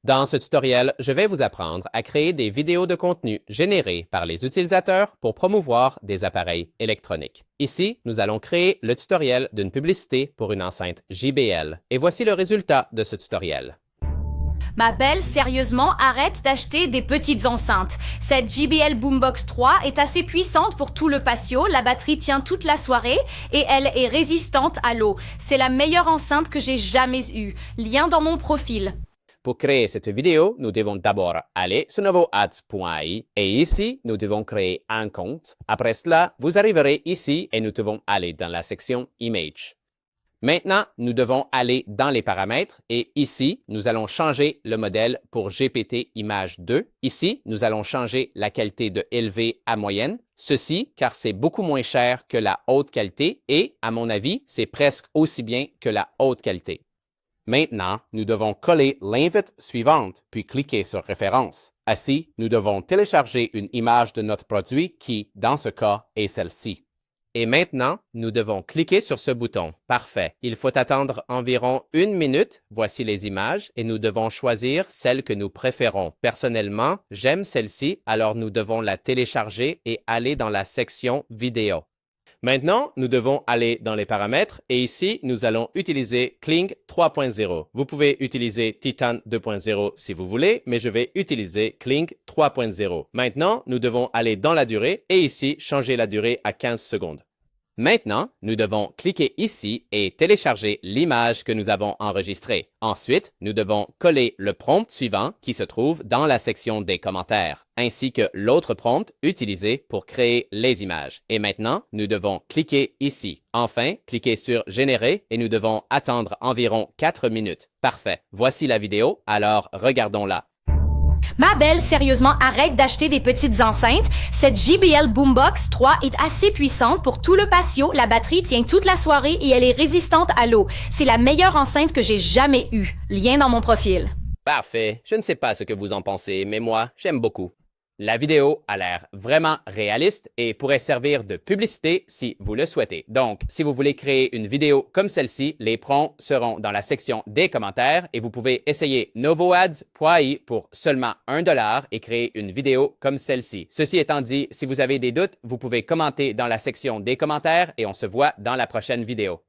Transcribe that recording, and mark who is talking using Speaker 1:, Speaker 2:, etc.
Speaker 1: Dans ce tutoriel, je vais vous apprendre à créer des vidéos de contenu générées par les utilisateurs pour promouvoir des appareils électroniques. Ici, nous allons créer le tutoriel d'une publicité pour une enceinte JBL. Et voici le résultat de ce tutoriel.
Speaker 2: Ma belle, sérieusement, arrête d'acheter des petites enceintes. Cette JBL Boombox 3 est assez puissante pour tout le patio, la batterie tient toute la soirée et elle est résistante à l'eau. C'est la meilleure enceinte que j'ai jamais eue. Lien dans mon profil.
Speaker 1: Pour créer cette vidéo, nous devons d'abord aller sur novoads.ai et ici, nous devons créer un compte. Après cela, vous arriverez ici et nous devons aller dans la section Image. Maintenant, nous devons aller dans les paramètres et ici, nous allons changer le modèle pour GPT Image 2. Ici, nous allons changer la qualité de élevé à moyenne. Ceci car c'est beaucoup moins cher que la haute qualité et, à mon avis, c'est presque aussi bien que la haute qualité. Maintenant, nous devons coller l'invite suivante, puis cliquer sur Référence. Ainsi, nous devons télécharger une image de notre produit qui, dans ce cas, est celle-ci. Et maintenant, nous devons cliquer sur ce bouton. Parfait. Il faut attendre environ 1 minute. Voici les images et nous devons choisir celle que nous préférons. Personnellement, j'aime celle-ci, alors nous devons la télécharger et aller dans la section Vidéo. Maintenant, nous devons aller dans les paramètres et ici, nous allons utiliser Kling 3.0. Vous pouvez utiliser Titan 2.0 si vous voulez, mais je vais utiliser Kling 3.0. Maintenant, nous devons aller dans la durée et ici, changer la durée à 15 secondes. Maintenant, nous devons cliquer ici et télécharger l'image que nous avons enregistrée. Ensuite, nous devons coller le prompt suivant qui se trouve dans la section des commentaires, ainsi que l'autre prompt utilisé pour créer les images. Et maintenant, nous devons cliquer ici. Enfin, cliquez sur Générer et nous devons attendre environ 4 minutes. Parfait. Voici la vidéo, alors regardons-la.
Speaker 2: Ma belle, sérieusement, arrête d'acheter des petites enceintes. Cette JBL Boombox 3 est assez puissante pour tout le patio, la batterie tient toute la soirée et elle est résistante à l'eau. C'est la meilleure enceinte que j'ai jamais eue. Lien dans mon profil.
Speaker 1: Parfait. Je ne sais pas ce que vous en pensez, mais moi, j'aime beaucoup. La vidéo a l'air vraiment réaliste et pourrait servir de publicité si vous le souhaitez. Donc, si vous voulez créer une vidéo comme celle-ci, les prompts seront dans la section des commentaires et vous pouvez essayer novoads.ai pour seulement $1 et créer une vidéo comme celle-ci. Ceci étant dit, si vous avez des doutes, vous pouvez commenter dans la section des commentaires et on se voit dans la prochaine vidéo.